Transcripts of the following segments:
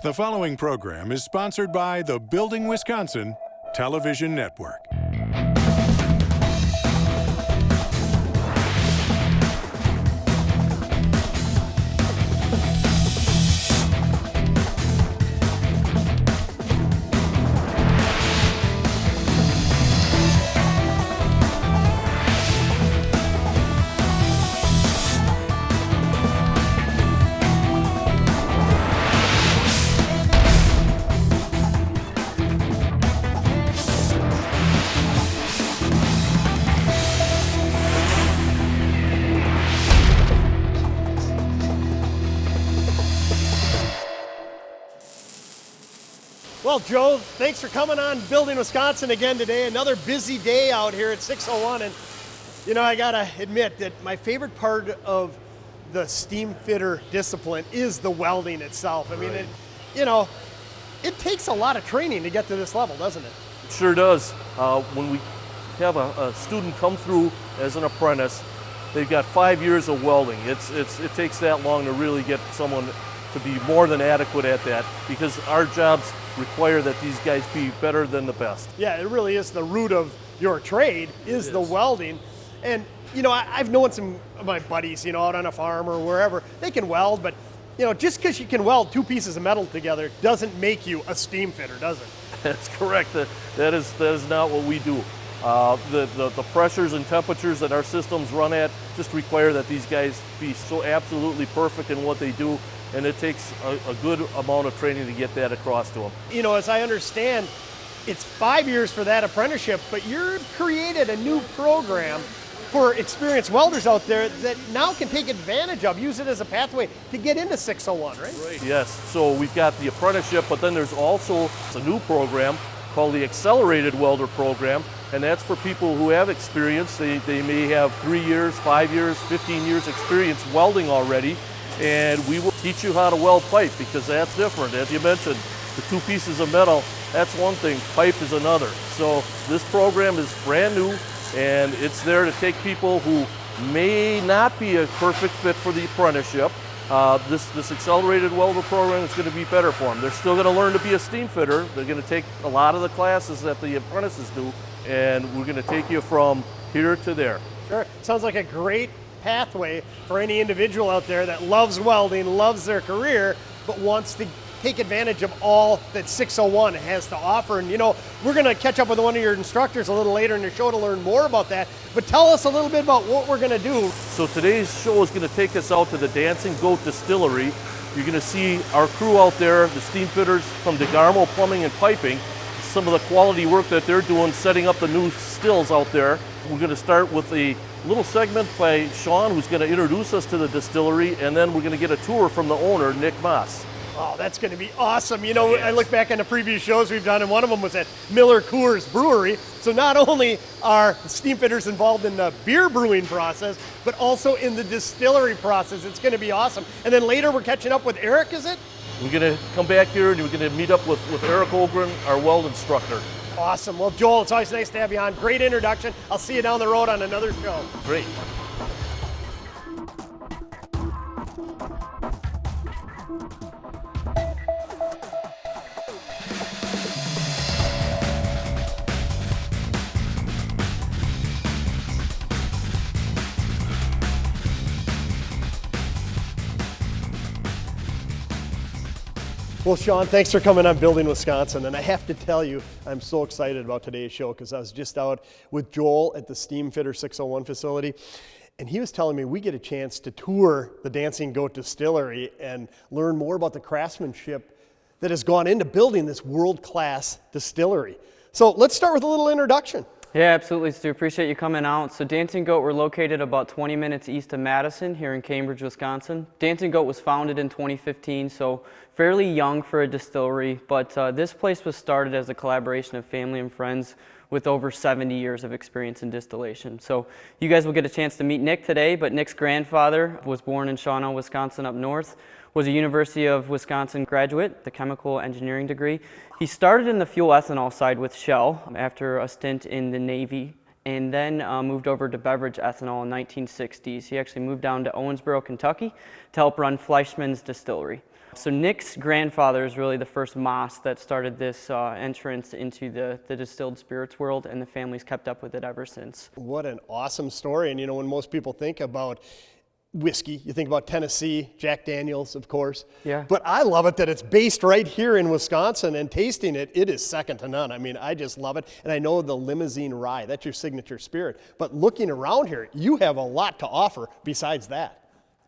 The following program is sponsored by the Building Wisconsin Television Network. Well, Joe, thanks for coming on Building Wisconsin again today. Another busy day out here at 601. And, you know, I got to admit that my favorite part of the steam fitter discipline is the welding itself. I mean, it takes a lot of training to get to this level, doesn't it? It sure does. When we have a student come through as an apprentice, they've got 5 years of welding. It takes that long to really get someone to be more than adequate at that, because our jobs require that these guys be better than the best. Yeah, it really is the root of your trade is the welding. And, you know, I've known some of my buddies, you know, out on a farm or wherever, they can weld, but, you know, just because you can weld two pieces of metal together doesn't make you a steam fitter, does it? That's correct. That is not what we do. The pressures and temperatures that our systems run at just require that these guys be so absolutely perfect in what they do, and it takes a good amount of training to get that across to them. You know, as I understand, it's 5 years for that apprenticeship, but you've created a new program for experienced welders out there that now can take advantage of, use it as a pathway to get into 601, right? Right. Yes, so we've got the apprenticeship, but then there's also a new program called the Accelerated Welder Program, and that's for people who have experience. They may have 3 years, 5 years, 15 years experience welding already, and we will teach you how to weld pipe, because that's different. As you mentioned, the two pieces of metal, that's one thing, pipe is another. So this program is brand new, and it's there to take people who may not be a perfect fit for the apprenticeship. This Accelerated Welder Program is going to be better for them. They're still going to learn to be a steam fitter. They're going to take a lot of the classes that the apprentices do, and we're going to take you from here to there. Sure, sounds like a great pathway for any individual out there that loves welding, loves their career, but wants to take advantage of all that 601 has to offer. And you know, we're going to catch up with one of your instructors a little later in the show to learn more about that, but tell us a little bit about what we're going to do. So today's show is going to take us out to the Dancing Goat Distillery. You're going to see our crew out there, the steamfitters from DeGarmo Plumbing and Piping, some of the quality work that they're doing, setting up the new stills out there. We're going to start with a little segment by Sean, who's going to introduce us to the distillery, and then we're going to get a tour from the owner, Maas. Oh, that's going to be awesome. You know, yes. I look back on the previous shows we've done, and one of them was at Miller Coors Brewery. So not only are steamfitters involved in the beer brewing process, but also in the distillery process. It's going to be awesome. And then later we're catching up with Erik, is it? We're going to come back here and we're going to meet up with Erik Ogren, our weld instructor. Awesome. Well, Joel, it's always nice to have you on. Great introduction. I'll see you down the road on another show. Great. Well, Sean, thanks for coming on Building Wisconsin. And I have to tell you, I'm so excited about today's show because I was just out with Joel at the Steamfitter 601 facility. And he was telling me we get a chance to tour the Dancing Goat Distillery and learn more about the craftsmanship that has gone into building this world-class distillery. So let's start with a little introduction. Yeah, absolutely, Stu. Appreciate you coming out. So Dancing Goat, we're located about 20 minutes east of Madison here in Cambridge, Wisconsin. Dancing Goat was founded in 2015, so fairly young for a distillery, but this place was started as a collaboration of family and friends with over 70 years of experience in distillation. So you guys will get a chance to meet Nick today, but Nick's grandfather was born in Shawano, Wisconsin up north, was a University of Wisconsin graduate, the chemical engineering degree. He started in the fuel ethanol side with Shell after a stint in the Navy, and then moved over to beverage ethanol in 1960s. He actually moved down to Owensboro, Kentucky to help run Fleischmann's Distillery. So Nick's grandfather is really the first Maas that started this entrance into the distilled spirits world, and the family's kept up with it ever since. What an awesome story. And you know, when most people think about whiskey, you think about Tennessee, Jack Daniels, of course. Yeah. But I love it that it's based right here in Wisconsin, and tasting it, it is second to none. I mean, I just love it. And I know the limousine rye, that's your signature spirit. But looking around here, you have a lot to offer besides that.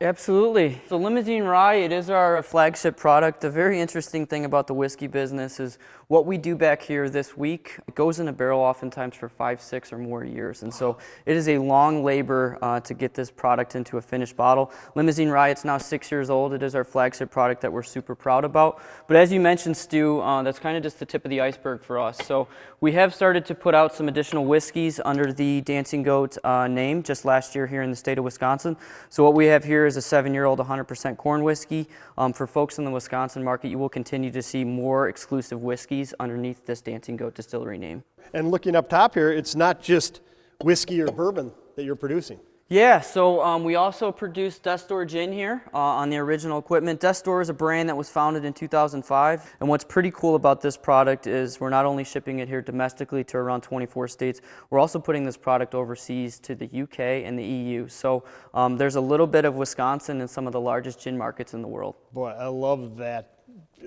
Absolutely. So Limousine Rye, it is our flagship product. The very interesting thing about the whiskey business is what we do back here this week, it goes in a barrel oftentimes for 5, 6 or more years. And so it is a long labor to get this product into a finished bottle. Limousine Rye, it's now 6 years old. It is our flagship product that we're super proud about. But as you mentioned, Stu, that's kind of just the tip of the iceberg for us. So we have started to put out some additional whiskeys under the Dancing Goat name just last year here in the state of Wisconsin. So what we have here is a 7-year-old 100% corn whiskey. For folks in the Wisconsin market, you will continue to see more exclusive whiskeys underneath this Dancing Goat Distillery name. And looking up top here, it's not just whiskey or bourbon that you're producing. Yeah, so we also produce Distiller Gin here on the original equipment. Distiller is a brand that was founded in 2005, and what's pretty cool about this product is we're not only shipping it here domestically to around 24 states, we're also putting this product overseas to the UK and the EU. So there's a little bit of Wisconsin in some of the largest gin markets in the world. Boy, I love that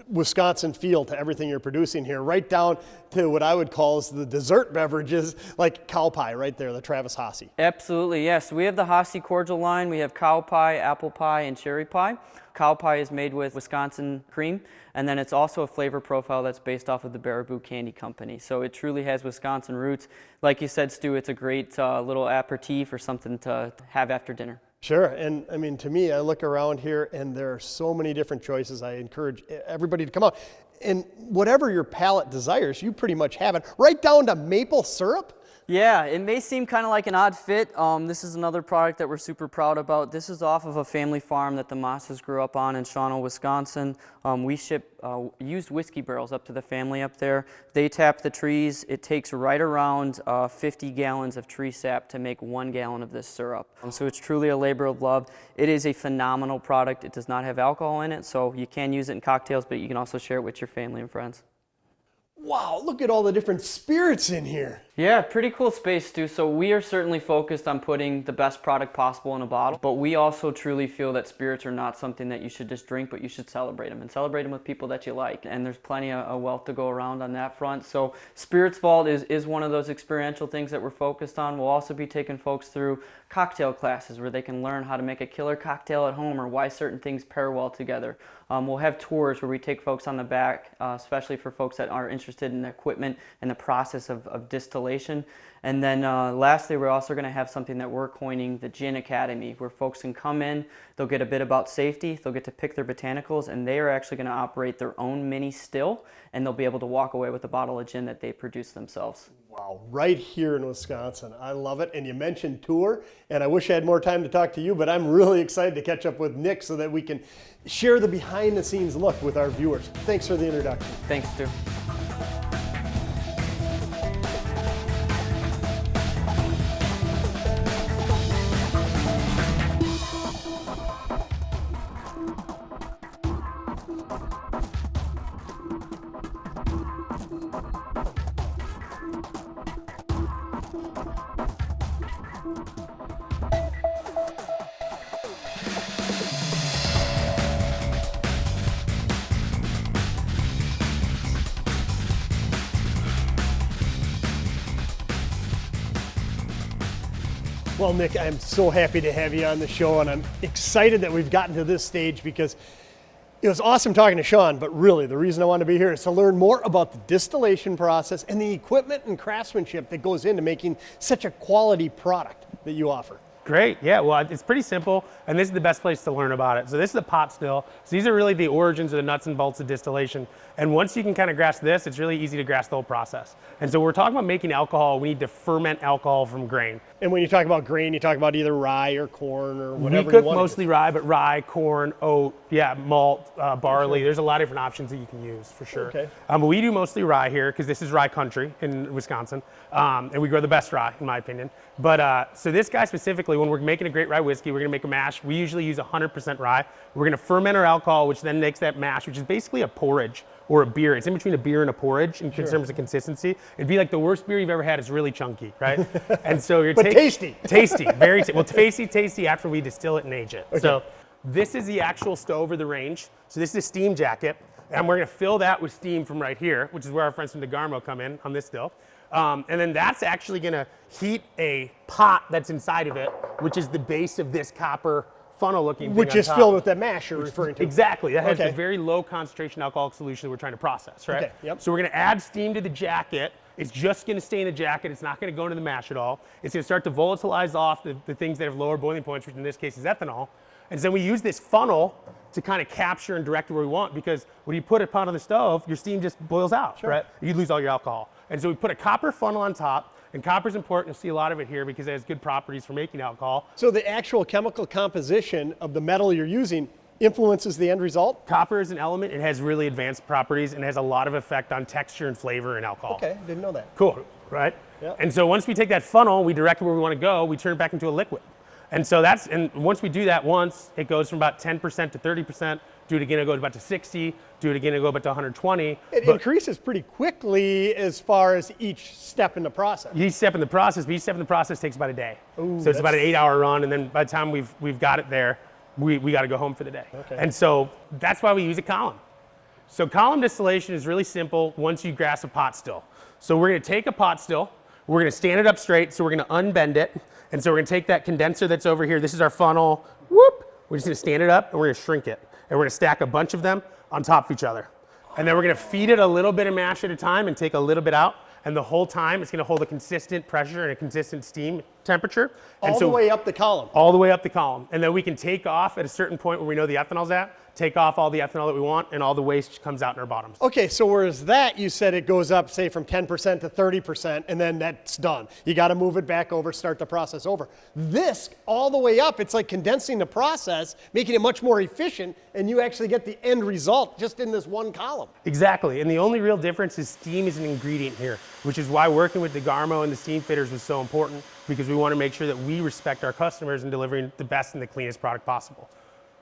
Wisconsin feel to everything you're producing here, right down to what I would call is the dessert beverages, like cow pie right there, the Travis Hasse. Absolutely, yes. We have the Hasse cordial line. We have cow pie, apple pie, and cherry pie. Cow pie is made with Wisconsin cream, and then it's also a flavor profile that's based off of the Baraboo Candy Company. So it truly has Wisconsin roots. Like you said, Stu, it's a great little aperitif or something to have after dinner. Sure, and I mean, to me, I look around here and there are so many different choices. I encourage everybody to come out. And whatever your palate desires, you pretty much have it, right down to maple syrup. Yeah, it may seem kind of like an odd fit. This is another product that we're super proud about. This is off of a family farm that the Maas's grew up on in Shawano, Wisconsin. We ship used whiskey barrels up to the family up there. They tap the trees. It takes right around 50 gallons of tree sap to make 1 gallon of this syrup. So it's truly a labor of love. It is a phenomenal product. It does not have alcohol in it, so you can use it in cocktails, but you can also share it with your family and friends. Wow, look at all the different spirits in here. Yeah, pretty cool space, Stu. So we are certainly focused on putting the best product possible in a bottle, but we also truly feel that spirits are not something that you should just drink, but you should celebrate them, and celebrate them with people that you like. And there's plenty of wealth to go around on that front. So Spirits Vault is one of those experiential things that we're focused on. We'll also be taking folks through cocktail classes where they can learn how to make a killer cocktail at home or why certain things pair well together. We'll have tours where we take folks on the back, especially for folks that are interested in the equipment and the process of distillation. And then lastly, we're also going to have something that we're coining the Gin Academy, where folks can come in, they'll get a bit about safety, they'll get to pick their botanicals, and they are actually going to operate their own mini still, and they'll be able to walk away with a bottle of gin that they produce themselves. Wow, right here in Wisconsin. I love it. And you mentioned tour, and I wish I had more time to talk to you, but I'm really excited to catch up with Nick so that we can share the behind the scenes look with our viewers. Thanks for the introduction. Thanks, Stu. Well, Nick, I'm so happy to have you on the show, and I'm excited that we've gotten to this stage because it was awesome talking to Sean, but really the reason I want to be here is to learn more about the distillation process and the equipment and craftsmanship that goes into making such a quality product that you offer. Great, yeah, well, it's pretty simple, and this is the best place to learn about it. So this is a pot still. So these are really the origins of the nuts and bolts of distillation. And once you can kind of grasp this, it's really easy to grasp the whole process. And so we're talking about making alcohol, we need to ferment alcohol from grain. And when you talk about grain, you talk about either rye or corn or whatever We cook you want. mostly rye, but rye, corn, oat, yeah, malt, barley. There's a lot of different options that you can use for sure. Okay. But we do mostly rye here because this is rye country in Wisconsin. And we grow the best rye, in my opinion. But so this guy specifically, when we're making a great rye whiskey, we're gonna make a mash. We usually use 100% rye. We're gonna ferment our alcohol, which then makes that mash, which is basically a porridge or a beer. It's in between a beer and a porridge in terms of consistency. It'd be like the worst beer you've ever had. It's really chunky, right? And so you're tasty. Tasty, very tasty. Well, tasty after we distill it and age it. Okay. So this is the actual stove or the range. So this is a steam jacket, and we're gonna fill that with steam from right here, which is where our friends from DeGarmo come in on this still. And then that's actually gonna heat a pot that's inside of it, which is the base of this copper funnel looking thing Which is filled with that mash you're referring to. Exactly, that has a very low concentration alcoholic solution that we're trying to process, right? Okay, yep. So we're gonna add steam to the jacket. It's just gonna stay in the jacket. It's not gonna go into the mash at all. It's gonna start to volatilize off the things that have lower boiling points, which in this case is ethanol. And then we use this funnel to kind of capture and direct it where we want, because when you put a pot on the stove, your steam just boils out, right? You lose all your alcohol. And so we put a copper funnel on top, and copper's important. You'll see a lot of it here because it has good properties for making alcohol. So the actual chemical composition of the metal you're using influences the end result? Copper is an element. It has really advanced properties and has a lot of effect on texture and flavor in alcohol. Okay, didn't know that. Cool, right? Yeah. And so once we take that funnel, we direct it where we want to go, we turn it back into a liquid. And so and once we do that once, it goes from about 10% to 30%. Do it again, it goes about to 60. Do it again, it goes about to 120. It increases pretty quickly as far as each step in the process. Each step in the process takes about a day. Ooh, so it's about an 8-hour run, and then by the time we've got it there, we got to go home for the day. Okay. And so that's why we use a column. So column distillation is really simple once you grasp a pot still. So we're going to take a pot still, we're going to stand it up straight, so we're going to unbend it, and so we're going to take that condenser that's over here. This is our funnel. Whoop! We're just going to stand it up, and we're going to shrink it. And we're going to stack a bunch of them on top of each other. And then we're going to feed it a little bit of mash at a time and take a little bit out. And the whole time it's going to hold a consistent pressure and a consistent steam temperature. All the way up the column. All the way up the column. And then we can take off at a certain point where we know the ethanol's at, take off all the ethanol that we want, and all the waste comes out in our bottoms. Okay, so whereas that, you said it goes up, say, from 10% to 30%, and then that's done. You got to move it back over, start the process over. This, all the way up, it's like condensing the process, making it much more efficient, and you actually get the end result just in this one column. Exactly, and the only real difference is steam is an ingredient here, which is why working with DeGarmo and the Steamfitters was so important, because we want to make sure that we respect our customers in delivering the best and the cleanest product possible.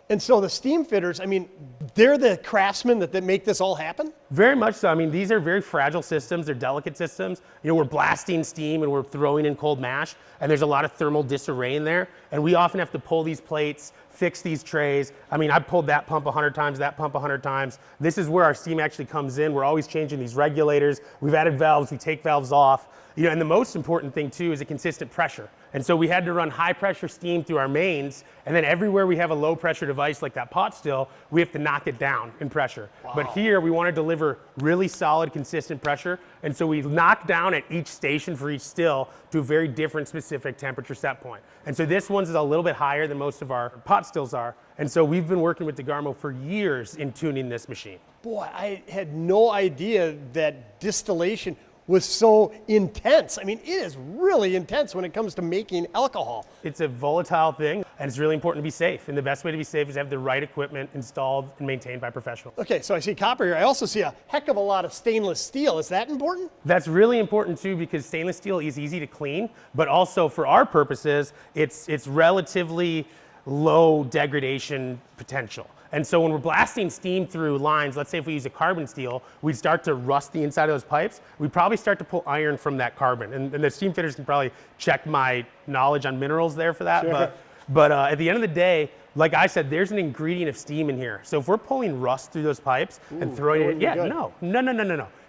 And so the Steamfitters, I mean, they're the craftsmen that make this all happen? Very much so. I mean, these are very fragile systems. They're delicate systems. You know, we're blasting steam and we're throwing in cold mash, and there's a lot of thermal disarray in there. And we often have to pull these plates, fix these trays. I mean, I've pulled that pump 100 times, that pump 100 times. This is where our steam actually comes in. We're always changing these regulators. We've added valves, we take valves off. You know, and the most important thing too is a consistent pressure. And so we had to run high pressure steam through our mains, and then everywhere we have a low pressure device like that pot still, we have to knock it down in pressure. Wow. But here we want to deliver really solid, consistent pressure, and so we knock down at each station for each still to a very different specific temperature set point. And so this one's is a little bit higher than most of our pot stills are, and so we've been working with DeGarmo for years in tuning this machine. Boy, I had no idea that distillation was so intense. I mean, it is really intense when it comes to making alcohol. It's a volatile thing, and it's really important to be safe. And the best way to be safe is to have the right equipment installed and maintained by professionals. Okay, so I see copper here. I also see a heck of a lot of stainless steel. Is that important? That's really important too, because stainless steel is easy to clean, but also for our purposes, it's relatively low degradation potential. And so when we're blasting steam through lines, let's say if we use a carbon steel, we'd start to rust the inside of those pipes. We'd probably start to pull iron from that carbon. And the Steamfitters can probably check my knowledge on minerals there for that. Sure. But at the end of the day, like I said, there's an ingredient of steam in here. So if we're pulling rust through those pipes and throwing it, no.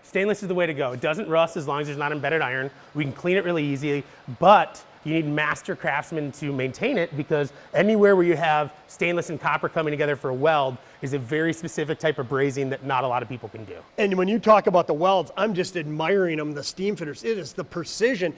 Stainless is the way to go. It doesn't rust as long as there's not embedded iron. We can clean it really easily, but you need master craftsmen to maintain it, because anywhere where you have stainless and copper coming together for a weld is a very specific type of brazing that not a lot of people can do. And when you talk about the welds, I'm just admiring them, the Steamfitters. It is the precision.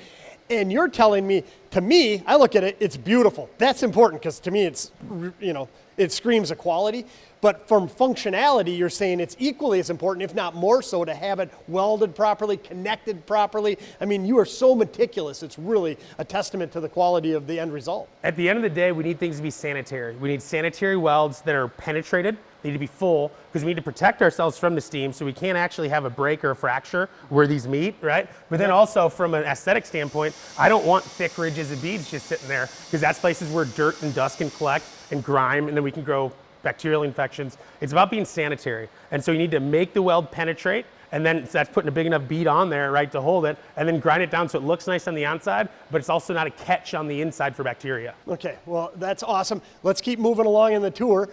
And you're telling me, to me, I look at it, it's beautiful. That's important, because to me it's, you know, it screams of quality. But from functionality, you're saying it's equally as important, if not more so, to have it welded properly, connected properly. I mean, you are so meticulous. It's really a testament to the quality of the end result. At the end of the day, we need things to be sanitary. We need sanitary welds that are penetrated They need to be full because we need to protect ourselves from the steam, so we can't actually have a break or a fracture where these meet, right? But then also from an aesthetic standpoint, I don't want thick ridges of beads just sitting there, because that's places where dirt and dust can collect and grime, and then we can grow bacterial infections. It's about being sanitary. And so you need to make the weld penetrate, and then that's putting a big enough bead on there, right, to hold it, and then grind it down so it looks nice on the outside, but it's also not a catch on the inside for bacteria. Okay, well, that's awesome. Let's keep moving along in the tour.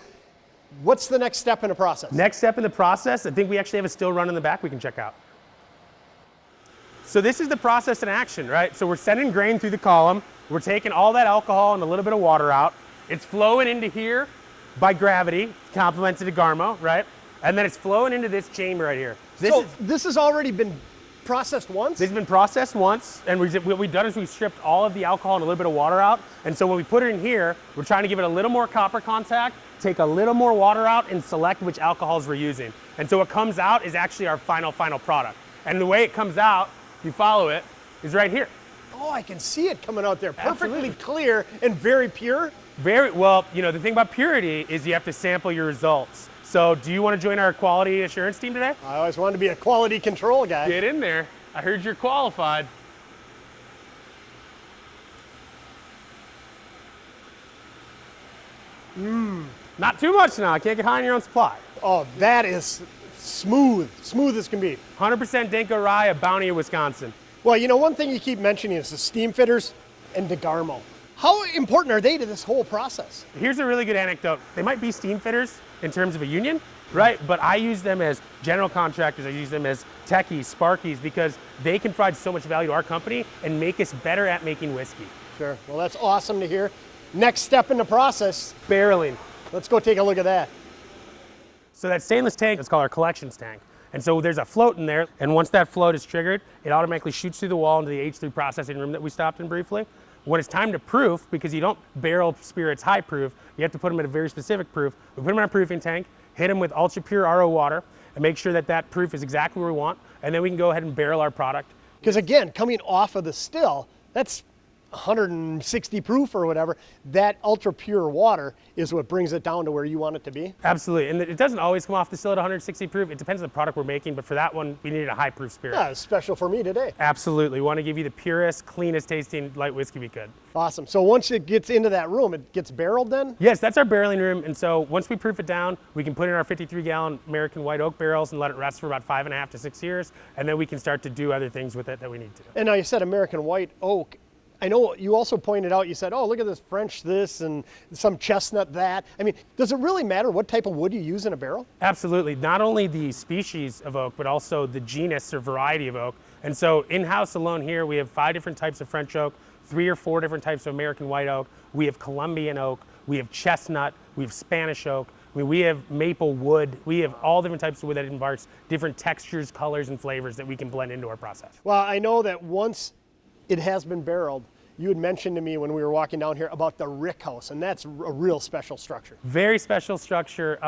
What's the next step in the process? Next step in the process, I think we actually have a still run in the back we can check out. So this is the process in action, right? So we're sending grain through the column. We're taking all that alcohol and a little bit of water out. It's flowing into here by gravity, complements the DeGarmo, right? And then it's flowing into this chamber right here. This has already been processed once? This has been processed once, and what we've done is we've stripped all of the alcohol and a little bit of water out. And so when we put it in here, we're trying to give it a little more copper contact, take a little more water out, and select which alcohols we're using. And so what comes out is actually our final product. And the way it comes out, if you follow it, is right here. Oh, I can see it coming out there. Perfectly Absolutely. clear and very pure. Very well, you know, the thing about purity is you have to sample your results. So do you want to join our quality assurance team today? I always wanted to be a quality control guy. Get in there. I heard you're qualified. Not too much now. I can't get high on your own supply. Oh, that is smooth. Smooth as can be. 100% Dinko rye of Bounty, Wisconsin. Well, you know, one thing you keep mentioning is the Steamfitters and DeGarmo. How important are they to this whole process? Here's a really good anecdote. They might be Steamfitters in terms of a union, right? But I use them as general contractors. I use them as techies, sparkies, because they can provide so much value to our company and make us better at making whiskey. Sure. Well, that's awesome to hear. Next step in the process, Barreling. let's go take a look at that. So that stainless tank is called our collections tank. And so there's a float in there, and once that float is triggered, it automatically shoots through the wall into the H3 processing room that we stopped in briefly. When it's time to proof, because you don't barrel spirits high proof, you have to put them in a very specific proof. We put them in a proofing tank, hit them with ultra pure RO water, and make sure that that proof is exactly where we want, and then we can go ahead and barrel our product. Because again, coming off of the still, that's 160 proof or whatever. That ultra pure water is what brings it down to where you want it to be. Absolutely, and it doesn't always come off the still at 160 proof. It depends on the product we're making, but for that one, we needed a high proof spirit. Yeah, it's special for me today. Absolutely, we want to give you the purest, cleanest tasting light whiskey we could. Awesome. So once it gets into that room, it gets barreled then? Yes, that's our barreling room, and so once we proof it down, we can put in our 53-gallon American white oak barrels and let it rest for about 5.5 to 6 years, and then we can start to do other things with it that we need to. And now you said American white oak. I know you also pointed out, you said, oh, look at this French this and some chestnut that. I mean, does it really matter what type of wood you use in a barrel? Absolutely. Not only the species of oak, but also the genus or variety of oak. And so in-house alone here, we have 5 different types of French oak, 3 or 4 different types of American white oak. We have Colombian oak, we have chestnut, we have Spanish oak. I mean, we have maple wood. We have all different types of wood that embarks different textures, colors, and flavors that we can blend into our process. Well, I know that once it has been barreled, you had mentioned to me when we were walking down here about the rick house, and that's a real special structure. Very special structure.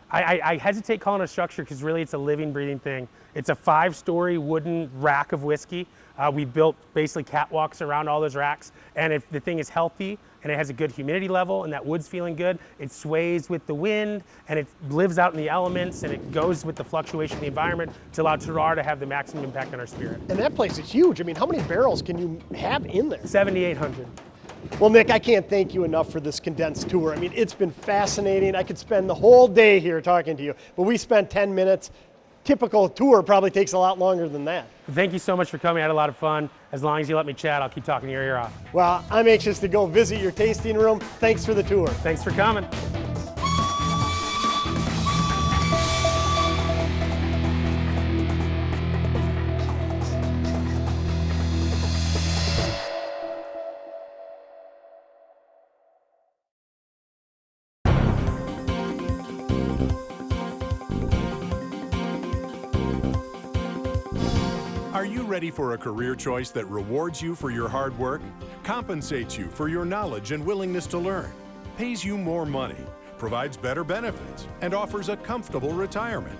I hesitate calling it a structure because really it's a living, breathing thing. It's a 5-story wooden rack of whiskey. We built basically catwalks around all those racks, and if the thing is healthy and it has a good humidity level and that wood's feeling good, it sways with the wind and it lives out in the elements and it goes with the fluctuation of the environment to allow terroir to have the maximum impact on our spirit. And that place is huge. I mean, how many barrels can you have in there? 7,800. Well, Nick, I can't thank you enough for this condensed tour. I mean, it's been fascinating. I could spend the whole day here talking to you, but we spent 10 minutes. Typical tour probably takes a lot longer than that. Thank you so much for coming. I had a lot of fun. As long as you let me chat, I'll keep talking your ear off. Well, I'm anxious to go visit your tasting room. Thanks for the tour. Thanks for coming. Are you ready for a career choice that rewards you for your hard work, compensates you for your knowledge and willingness to learn, pays you more money, provides better benefits, and offers a comfortable retirement?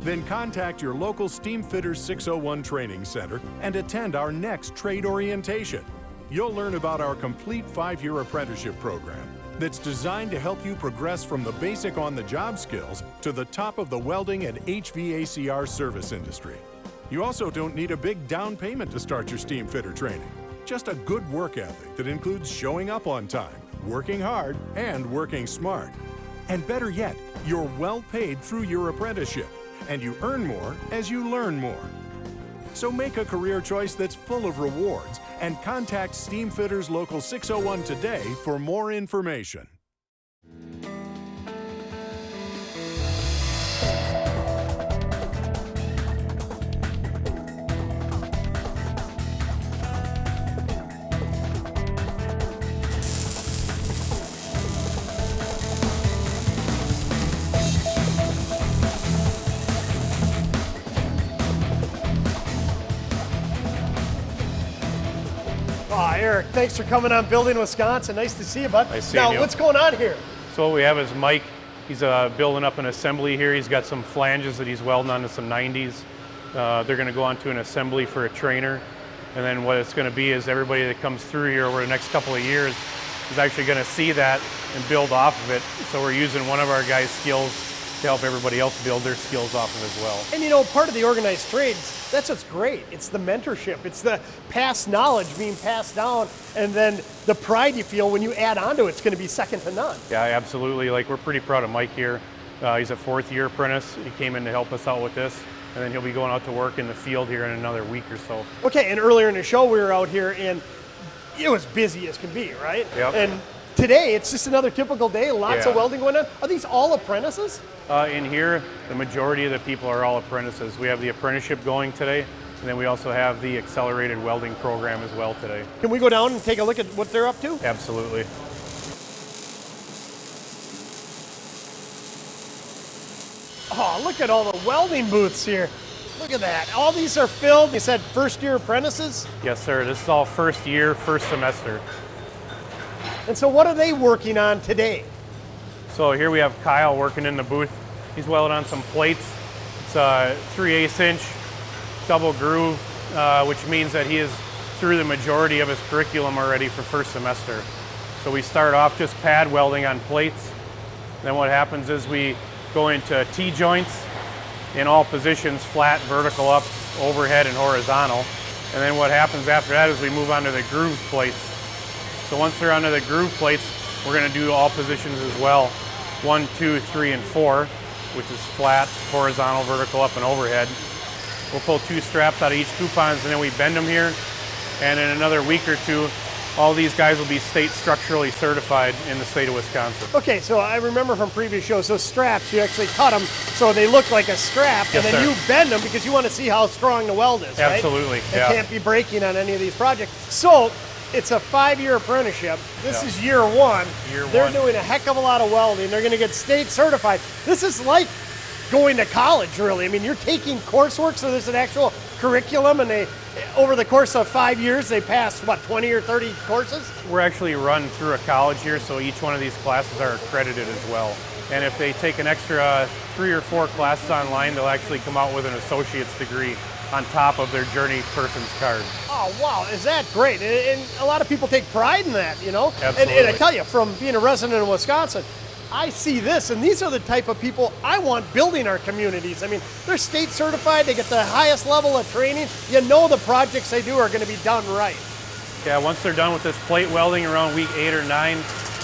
Then contact your local Steamfitters 601 Training Center and attend our next trade orientation. You'll learn about our complete 5-year apprenticeship program, that's designed to help you progress from the basic on-the-job skills to the top of the welding and HVACR service industry. You also don't need a big down payment to start your steam fitter training. Just a good work ethic that includes showing up on time, working hard, and working smart. And better yet, you're well paid through your apprenticeship, and you earn more as you learn more. So make a career choice that's full of rewards and contact Steamfitters Local 601 today for more information. Erik, thanks for coming on Building Wisconsin. Nice to see you, bud. Nice seeing now, you. what's going on here? So what we have is Mike. He's building up an assembly here. He's got some flanges that he's welding onto some 90s. They're going to go onto an assembly for a trainer. And then what it's going to be is everybody that comes through here over the next couple of years is actually going to see that and build off of it. So we're using one of our guys' skills to help everybody else build their skills off of as well. And you know, part of the organized trades, that's what's great. It's the mentorship. It's the past knowledge being passed down, and then the pride you feel when you add on to it's going to be second to none. Yeah, absolutely. Like, we're pretty proud of Mike here. He's a fourth-year apprentice. He came in to help us out with this, and then he'll be going out to work in the field here in another week or so. Okay, and earlier in the show we were out here and it was busy as can be, right? Yep. And today it's just another typical day, lots of welding going on. Are these all apprentices? In here, the majority of the people are all apprentices. We have the apprenticeship going today, and then we also have the Accelerated Welding Program as well today. Can we go down and take a look at what they're up to? Absolutely. Oh, look at all the welding booths here. Look at that. All these are filled. You said first-year apprentices? Yes, sir. This is all first year, first semester. And so what are they working on today? So here we have Kyle working in the booth. He's welding on some plates. It's a 3/8 inch double groove, which means that he is through the majority of his curriculum already for first semester. So we start off just pad welding on plates. Then what happens is we go into T-joints in all positions, flat, vertical, up, overhead, and horizontal. And then what happens after that is we move on to the groove plates. So once they're onto the groove plates, we're going to do all positions as well. 1, 2, 3, and 4, which is flat, horizontal, vertical, up, and overhead. We'll pull 2 straps out of each coupons, and then we bend them here. And in another week or two, all these guys will be state structurally certified in the state of Wisconsin. Okay, so I remember from previous shows, those straps, you actually cut them so they look like a strap, Yes, and then sir. you bend them because you want to see how strong the weld is, right? Absolutely, It yeah. can't be breaking on any of these projects. So it's a 5-year apprenticeship. This Yeah. is year one. Year They're one. doing a heck of a lot of welding. They're going to get state certified. This is like going to college, really. I mean, you're taking coursework, so there's an actual curriculum, and they, over the course of 5 years, they pass, what, 20 or 30 courses? We're actually run through a college here, so each one of these classes are accredited as well. And if they take an extra 3 or 4 classes online, they'll actually come out with an associate's degree on top of their journey person's card. Oh, wow, is that great? And a lot of people take pride in that, you know? And I Absolutely. tell you, from being a resident of Wisconsin, I see this, and these are the type of people I want building our communities. I mean, they're state certified, they get the highest level of training. You know the projects they do are going to be done right. Yeah, once they're done with this plate welding around week 8 or 9,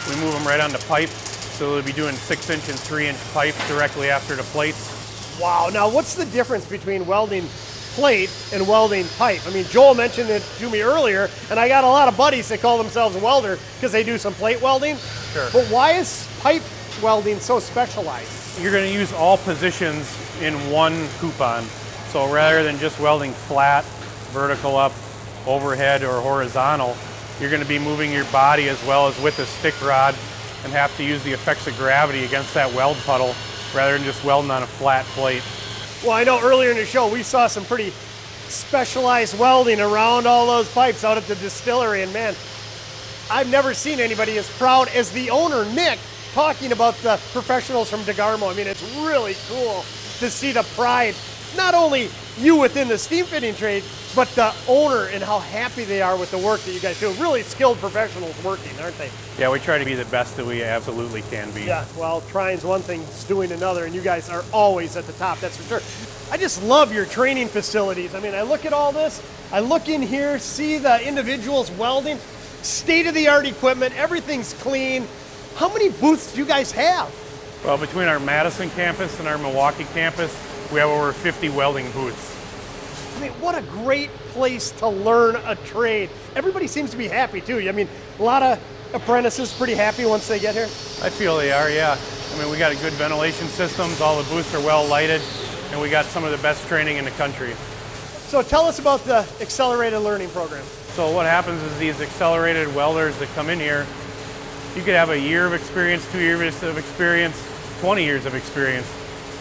we move them right onto pipe. So they'll be doing 6-inch and 3-inch pipe directly after the plates. Wow, now what's the difference between welding plate and welding pipe? I mean, Joel mentioned it to me earlier, and I got a lot of buddies that call themselves a welder because they do some plate welding. Sure. But why is pipe welding so specialized? You're going to use all positions in one coupon. So rather than just welding flat, vertical up, overhead, or horizontal, you're going to be moving your body as well as with a stick rod and have to use the effects of gravity against that weld puddle rather than just welding on a flat plate. Well, I know earlier in the show we saw some pretty specialized welding around all those pipes out at the distillery, and man, I've never seen anybody as proud as the owner, Nick, talking about the professionals from DeGarmo. I mean, it's really cool to see the pride not only you within the steam fitting trade, but the owner and how happy they are with the work that you guys do. Really skilled professionals working, aren't they? Yeah, we try to be the best that we absolutely can be. Yeah, well, trying's one thing, it's doing another, and you guys are always at the top, that's for sure. I just love your training facilities. I mean, I look at all this, I look in here, see the individuals welding, state-of-the-art equipment, everything's clean. How many booths do you guys have? Well, between our Madison campus and our Milwaukee campus, we have over 50 welding booths. I mean, what a great place to learn a trade. Everybody seems to be happy too. I mean, a lot of apprentices pretty happy once they get here. I feel they are, yeah. I mean, we got good ventilation systems, all the booths are well lighted, and we got some of the best training in the country. So tell us about the Accelerated Learning Program. So what happens is these accelerated welders that come in here, you could have a year of experience, 2 years of experience, 20 years of experience.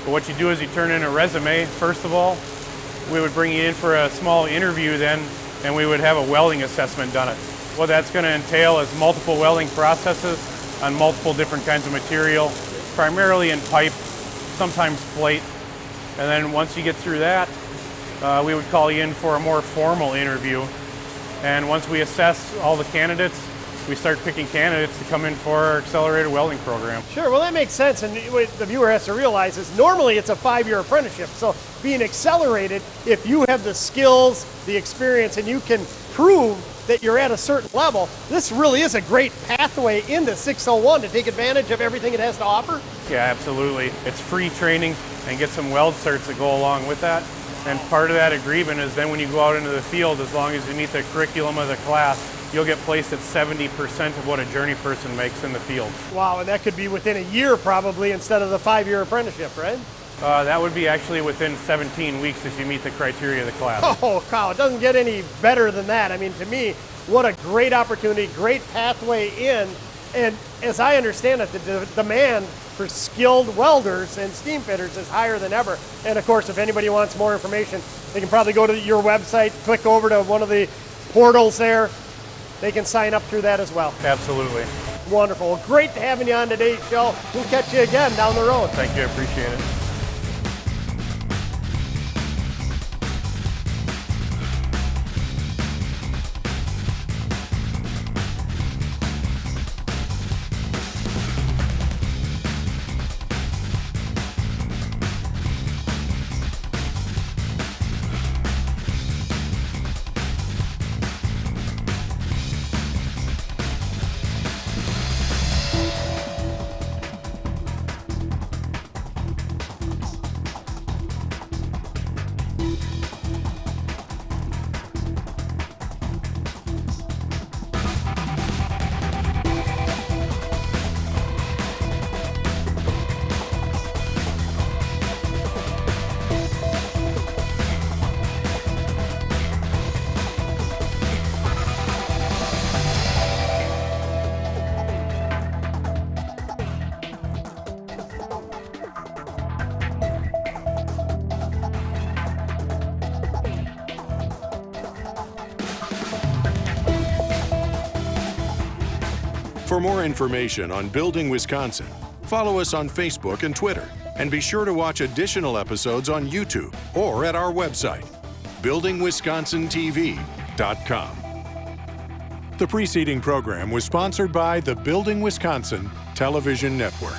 But what you do is you turn in a resume, first of all. We would bring you in for a small interview then, and we would have a welding assessment done. What that's going to entail is multiple welding processes on multiple different kinds of material, primarily in pipe, sometimes plate. And then once you get through that, we would call you in for a more formal interview. And once we assess all the candidates, we start picking candidates to come in for our Accelerated Welding Program. Sure, well that makes sense, and what the viewer has to realize is normally it's a 5-year apprenticeship, so being accelerated, if you have the skills, the experience, and you can prove that you're at a certain level, this really is a great pathway into 601 to take advantage of everything it has to offer. Yeah, absolutely. It's free training and get some weld certs that go along with that. And part of that agreement is then when you go out into the field, as long as you meet the curriculum of the class, you'll get placed at 70% of what a journey person makes in the field. Wow, and that could be within a year probably instead of the 5-year apprenticeship, right? That would be actually within 17 weeks if you meet the criteria of the class. Oh, wow, it doesn't get any better than that. I mean, to me, what a great opportunity, great pathway in. And as I understand it, the demand for skilled welders and steam fitters is higher than ever. And of course, if anybody wants more information, they can probably go to your website, click over to one of the portals there. They can sign up through that as well. Absolutely. Wonderful. Well, great having you on today's show. We'll catch you again down the road. Thank you, I appreciate it. For more information on Building Wisconsin, follow us on Facebook and Twitter, and be sure to watch additional episodes on YouTube or at our website, buildingwisconsintv.com. The preceding program was sponsored by the Building Wisconsin Television Network.